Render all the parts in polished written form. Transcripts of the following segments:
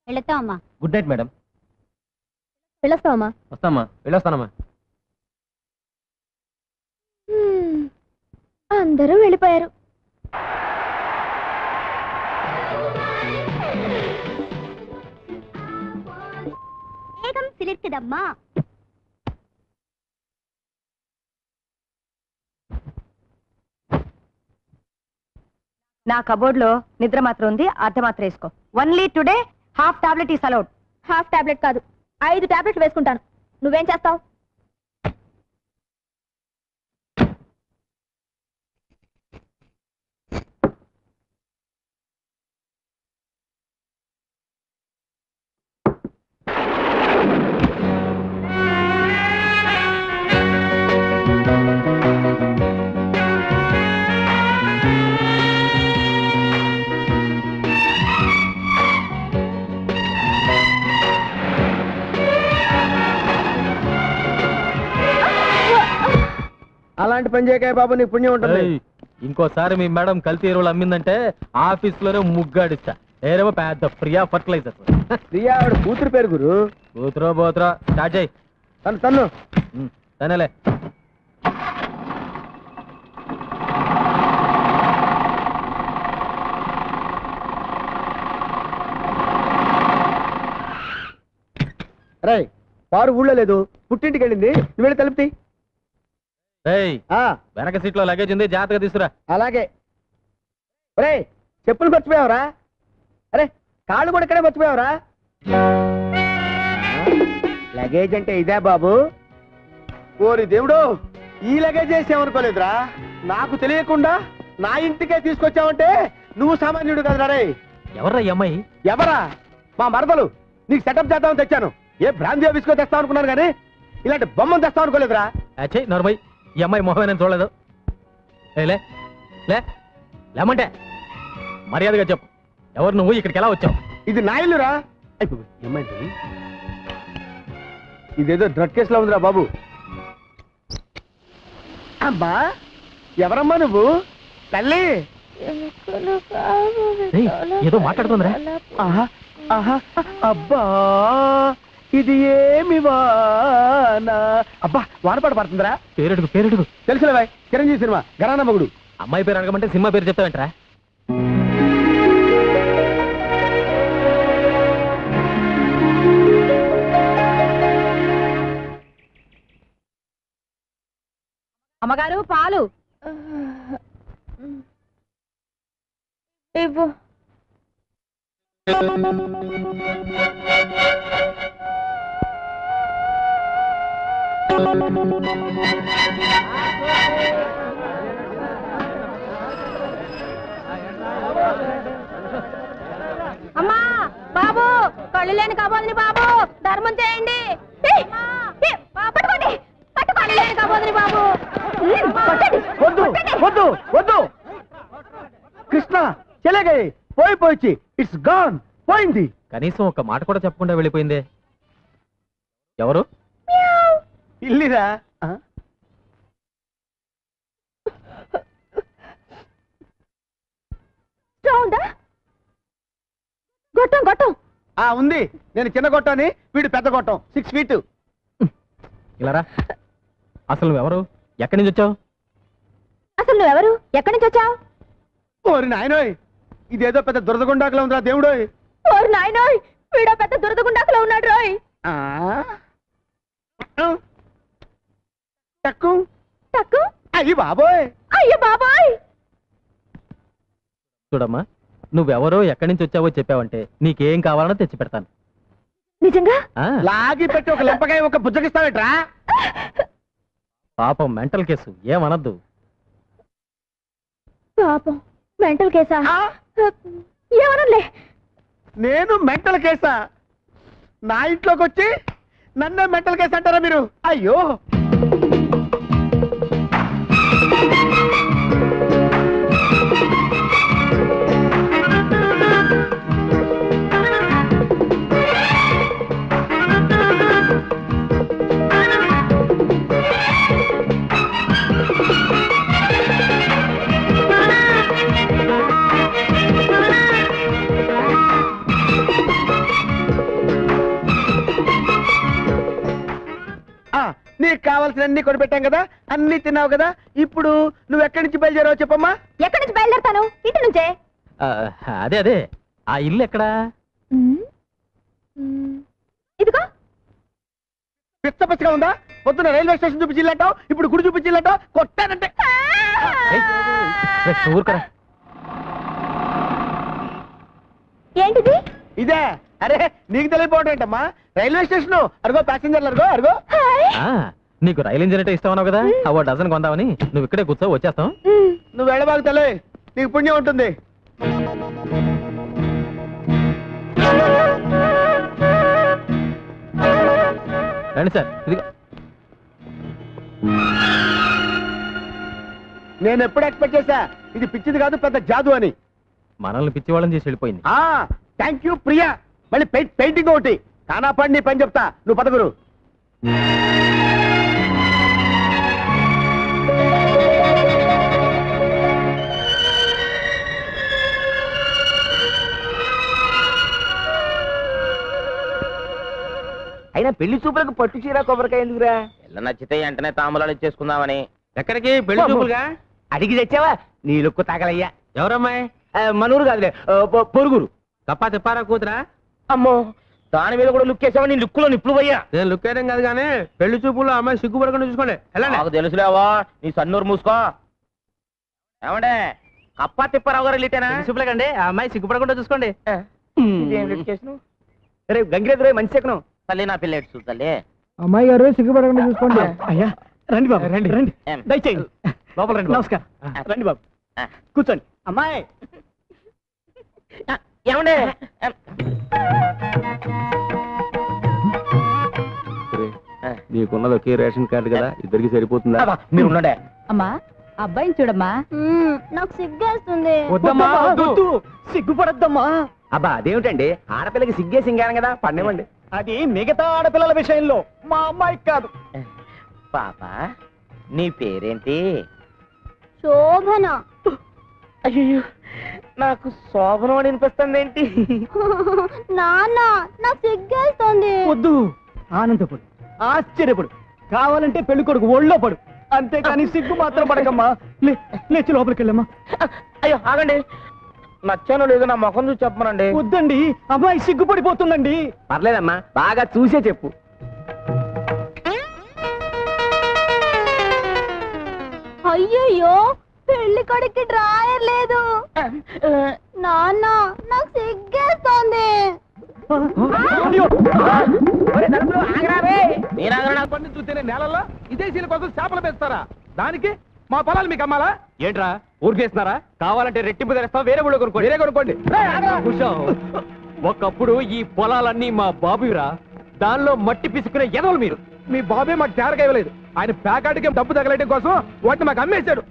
వెళతామా? Good night madam. వెళ్ళొస్తామా? వస్తామా, వెళ్ళొస్తానమ్మా. అందరూ వెళ్ళిపోయారు. వేగం సిలిర్కుదమ్మా. నా కబోర్డ్ లో నిద్ర మాత్రం ఉంది, అర్ధ మాత్రం వేసుకో. Only today half tablet is allowed. Half tablet కాదు, 5 టాబ్లెట్లు వేసుకుంటాను. నువ్వేం చేస్తావు? అలాంటి పని చేయకాయ బాబు, నీకు పుణ్యం ఉంటుంది. ఇంకోసారి మీ మేడం కల్తీ ఎరువులు అమ్మిందంటే ఆఫీస్ లోనే ముగ్గాడిస్తా. ఏరేమో పెద్ద ప్రియా ఫర్టిలైజర్. ప్రియా ఆవిడ కూతురు పేరు గురు. కూతురో పోతురో స్టార్ట్ చేయి. తన్ను తనలే. రే పారు ఊళ్ళో లేదు, పుట్టింటికి వెళ్ళింది. నువ్వు వెళ్ళి తలుపుతి. వెనక సీట్ లో లగేజ్ ఉంది, జాగ్రత్తగా తీసుకురా. అలాగే. రే చెప్పులు మర్చిపోయావరా? అరే కాళ్ళు కూడా ఇక్కడే మర్చిపోయావరా? లగేజ్ అంటే ఇదే బాబు. ఓరి దేవుడు, ఈ లగేజ్ చేసామనుకోలేదురా. నాకు తెలియకుండా నా ఇంటికే తీసుకొచ్చావంటే నువ్వు సామాన్యుడు కదరా. రే ఎవర్రా ఈ అమ్మాయి? ఎవరా? మా మరదలు. నీకు సెటప్ చేద్దామని తెచ్చాను. ఏ బ్రాంతి ఆఫీస్కో తెస్తావు అనుకున్నాను కానీ ఇలాంటి బొమ్మను తెస్తావు అనుకోలేదురా. నర్మయ్, ఈ అమ్మాయి మొహమే నేను చూడలేదు. లే లే లేమంటే మర్యాదగా చెప్పు, ఎవరు నువ్వు, ఇక్కడికి ఎలా వచ్చావు? ఇది నా ఇల్లురా. ఏమైంది? ఇదేదో డ్రగ్ కేసులో ఉందిరా బాబు. అమ్మా ఎవరమ్మా నువ్వు? తల్లి ఏదో మాట్లాడుతుందిరా. అబ్బా ఇది ఏమి వానా. అబ్బా వానపాట పడుతుందిరా. పేరెడుగు పేరెడుగు. తెలుసులే, చిరంజీవి సినిమా గరానా మగుడు. అమ్మాయి పేరు అడగమంటే సినిమా పేరు చెప్తావేంట్రా? అమ్మగారు పాలు ఇవ్వు. అమ్మా బాబు, కళ్ళు లేని కబోదిని బాబు, ధర్మం చేయండి. పట్టుకోండి, పట్టుకోండి లేని కబోదిని బాబు. వద్దు వద్దు వద్దు. కృష్ణ చెలగాయి పోయి ఇట్స్ గాన్, పోయింది. కనీసం ఒక మాట కూడా చెప్పకుండా వెళ్ళిపోయిందే. ఎవరు? ఇల్లిరా. గొట్టం గొట్టం ఉంది. నేను చిన్న గొట్టని, వీడు పెద్ద గొట్టం. 6 feet. ఇలారా. అసలు నువ్వెవరు, ఎక్కడి నుంచి వచ్చావు? అసలు నువ్వెవరు, ఎక్కడి నుంచి వచ్చావు? ఓరి నాయనోయ్, ఇదేదో పెద్ద దురదగుండాకులో ఉందిరా దేవుడోయ్. ఓరి నాయనోయ్, వీడో పెద్ద దురదగుండాకులో ఉన్నాడు రోయ్. Tuck tuck. అయ్యి బాబోయ్, అయ్యో బాబోయ్. చూడమ్మా, నువ్వెవరో ఎక్కడి నుంచి వచ్చావో చెప్పావంటే నీకేం కావాలనో తెచ్చి పెడతాను. నిజంగా? లాగి పెట్టి ఒక లెంపకాయ ఒక బుజ్జగిస్తావేట్రా? పాపం మెంటల్ కేసు, ఏమనద్దు. పాపం మెంటల్ కేసా? ఏమనలే. నేను మెంటల్ కేసా? నా ఇంట్లోకి వచ్చి నన్నే మెంటల్ కేసు అంటారా మీరు? అయ్యో. నీకు కావాల్సినన్ని కొనిపెట్టాం కదా, అన్ని తిన్నావు కదా. ఇప్పుడు నువ్వు ఎక్కడి నుంచి బయలుదేరావు చెప్పమ్మా. ఎక్కడి నుంచి బయలుదేరుతాను? ఇంటి నుంచే. అదే అదే, ఆ ఇల్లు ఎక్కడా? ఇదిగో. పిచ్చ పిచ్చగా ఉందా? పొద్దున రైల్వే స్టేషన్ చూపించిల్లంటావు, ఇప్పుడు గుడి చూపించిల్లంటావు. కొట్టానంటే ఊరుకరా. ఏంటిది? ఇదే. అరే నీకు తెలియపోవడం ఏంటమ్మా, రైల్వే స్టేషన్. అరుగో ప్యాసింజర్లు, అరుగో అరుగో. నీకు రైలు ఇంజిన్ అంటే ఇస్తావు కదా, అవో డజన్ కొందామని. నువ్వు ఇక్కడే కూర్చో, వచ్చేస్తాం. నువ్వు వెళ్ళబాకు తల్లి, నీకు పుణ్యం ఉంటుంది. రండి సార్, ఇదిగో. నేను ఎప్పుడు ఎక్స్పెక్ట్ చేశా ఇది పిచ్చిది కాదు, పెద్ద జాదు అని. మనల్ని పిచ్చి వాళ్ళని చేసి వెళ్ళిపోయింది. Thank you Priya. మళ్ళీ పెయింటింగ్ ఒకటి కానా పడి నీ పని చెప్తా. నువ్వు పదగురు. అయినా పెళ్లి చూపులకు పట్టు చీర కొబ్బరికాయ ఎందుకురా? పిల్ల నచ్చితే వెంటనే తాంబూలాలు ఇచ్చేసుకుందామని. ఎక్కడికి? పెళ్లి చూపులుగా? అడిగి తెచ్చావా? నీ లుక్కు తగలయ్యా. ఎవరమ్మాయి? మనూరు కాదులే, పొరుగురు. తప్పా తిప్పారా కూతురా? అమ్మో, దాని మీద కూడా లుక్ వేసావా? నీ లుక్కులో నిప్పులు పోయా. నేను లుక్ వేయడం కాదు కానీ పెళ్లి చూపుల్లో అమ్మాయి సిగ్గుపడకుండా చూసుకోండి. నాకు తెలుసులేవా, నీ సన్నూరు మూసుకో. ఏమండే, కప్పా తిప్పారావు గారు లిటేనా? చూపులేకండి, ఆ అమ్మాయి సిగ్గుపడకుండా చూసుకోండి. రేపు గంగిరెద్దు మంచి ఎక్కను. తల్లి నా పిల్ల ఎటు తల్లి. అమ్మాయి గారు సిగ్గుపడకుండా చూసుకోండి. అయ్యా రండి బాబు, రండి రండి, దయచేయండి. లోపల రండి. నమస్కారం. రండి బాబు, కూర్చోండి. అమ్మాయి ఏమండే, నీకున్నది ఒకే రేషన్ కార్డు కదా, ఇద్దరికి సరిపోతుందా? మీరు ఉండే. అమ్మా, అబ్బాయిని చూడమ్మా. నాకు సిగ్గేస్తుంది. వద్దమ్మా, వద్దు, సిగ్గుపడద్దమ్మా. అబ్బా అదేమిటండి, ఆడపిల్లకి సిగ్గే సింగాను కదా, పడినివ్వండి. అది మిగతా ఆడపిల్లల విషయంలో, మా అమ్మాయికి కాదు. పాప, నీ పేరేంటి? శోభన. అయ్యో, నాకు శోభనం అని అనిపిస్తుంది ఏంటి? నాన్న, నాకు సిగ్గేస్తుంది. వద్దు, ఆనందపడు, ఆశ్చర్యపడు, కావాలంటే పెళ్లి కొడుకు ఒళ్ళో పడు, అంతేకాని సిగ్గు మాత్రం పడకమ్మా. లేచి లోపలికి వెళ్ళమ్మా. అయ్యో ఆగండి, నచ్చానో లేదో నా ముఖం చూసి చెప్పమనండి. వద్దండి, అమ్మాయి సిగ్గుపడిపోతుందండి. పర్లేదమ్మా, బాగా చూసే చెప్పు. అయ్యయ్యో, పెళ్లి కొడుక్కి డ్రాయర్ లేదు. నాన్న, నాకు సిగ్గేస్తుంది. చూస్తేనే నేలల్లో విదేశీయుల కోసం చేపలు పెంచుతారా? దానికి మా పొలాలు మీకు అమ్మాలా ఏంట్రా? ఊరికేస్తున్నారా? కావాలంటే రెట్టింపు తెస్తాం, వేరే ఊళ్ళో కొనుక్కోండి. వేరే కొనుక్కోండి. ఒకప్పుడు ఈ పొలాలన్నీ మా బాబురా, దానిలో మట్టి పిసుకునే ఎదవలు మీరు. మీ బాబే మాకు తేరగా ఇవ్వలేదు, ఆయన ప్యాకాటికి డబ్బు తగలటం కోసం వాటిని మాకు అమ్మేశాడు.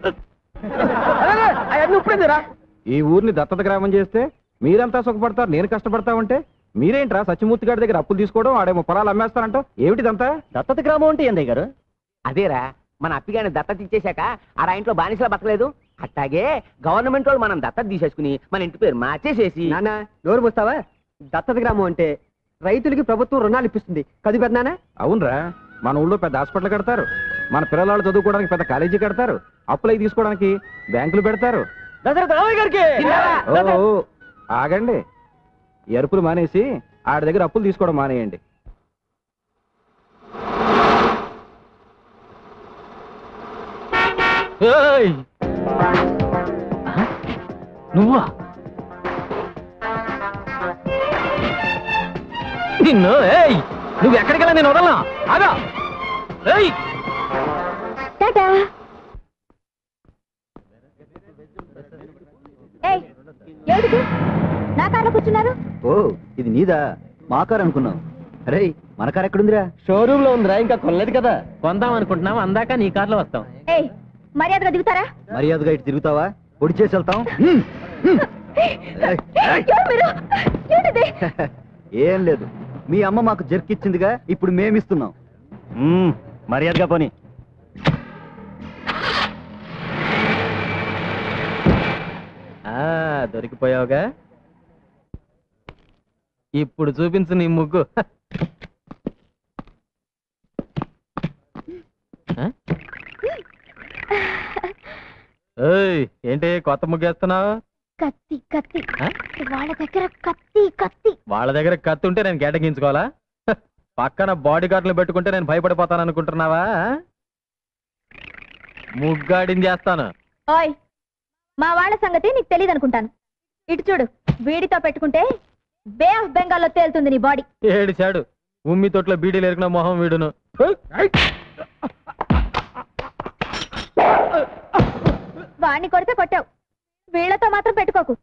ఈ ఊరిని దత్తత గ్రామం చేస్తే మీరంతా సుఖపడతారు, నేను కష్టపడతా ఉంటే మీరేంట్రా సత్యమూర్తి గారి దగ్గర అప్పులు తీసుకోవడం, ఆడేమో పొలాలు అమ్మేస్తారంట. ఏమిటిదంతా? దత్తత గ్రామం అంటే ఏందయ్య గారు? అదేరా, మన అప్పిగాని దత్తత ఇచ్చేశాక ఆడ ఇంట్లో బానిసలా బతకలేదు, అట్టాగే గవర్నమెంట్ వాళ్ళు మనం దత్తత తీసేసుకుని మన ఇంటి పేరు మార్చేసేసి. నాన్న నోరు పోస్తావా? దత్తత గ్రామం అంటే రైతులకి ప్రభుత్వం రుణాలు ఇప్పిస్తుంది కదు పెద్దనా? అవునరా, మన ఊళ్ళో పెద్ద హాస్పిటల్ కడతారు, మన పిల్లలు చదువుకోవడానికి పెద్ద కాలేజీ కడతారు, అప్పులకి తీసుకోవడానికి బ్యాంకులు పెడతారు. దశరథ రామయ్య గారికి ఆగండి, ఎరుపులు మానేసి ఆడి దగ్గర అప్పులు తీసుకోవడం మానేయండి. నువ్వా? నిన్ను నువ్వు ఎక్కడికి వెళ్ళా, నేను వదలనా? ఆగా. టాటా. ఏయ్, ఏమిటి నా కార్లో కూర్చున్నారు? ఓ, ఇది నీదా? మా కారు అనుకున్నాం. అరే, మన కారు ఎక్కడుందిరా? షోరూమ్ లో ఉందిరా, ఇంకా కొనలేదు కదా. కొందాం అనుకుంటున్నాం, అందాక నీ కార్లో వస్తాం. ఏయ్, మర్యాదగా దిగుతారా? మర్యాదగా ఇటు తిరుగుతావా? పొడి చేసి వెళ్తాం. ఎవరు మీరు? ఏంటిది? ఏం లేదు, మీ అమ్మ మాకు జర్కిచ్చిందిగా, ఇప్పుడు మేమిస్తున్నాం. మర్యాదగా పోనీ. దొరికిపోయావుగా, ఇప్పుడు చూపించు నీ ముగ్గు. ఏయ్ ఏంటి కొత్త ముగ్గేస్తున్నావు? కత్తి కత్తి ఆ? వాళ్ళ దగ్గర కత్తి కత్తి. వాళ్ళ దగ్గర కత్తి ఉంటే నేను గేటగించుకోవాలా? హ, పక్కన బాడీ గార్డులు పెట్టుకుంటే నేను భయపడిపోతాను అనుకుంటున్నావా? ముగ్గాడిని చేస్తాను. ఓయ్ మా వాళ్ళ సంగతి నీకు తెలియదు అనుకుంటాను. ఇటు చూడు, వీడితో పెట్టుకుంటే బే ఆఫ్ బెంగాల్లో తేలుతుంది నీ బాడీ. ఏడు చాడు ఉమ్మి తొట్లో బీడీలు ఎరికిన మొహం వీడును. వాణ్ణి కొడితే కొట్టావు, వీళ్లతో మాత్రం పెట్టుకోకు.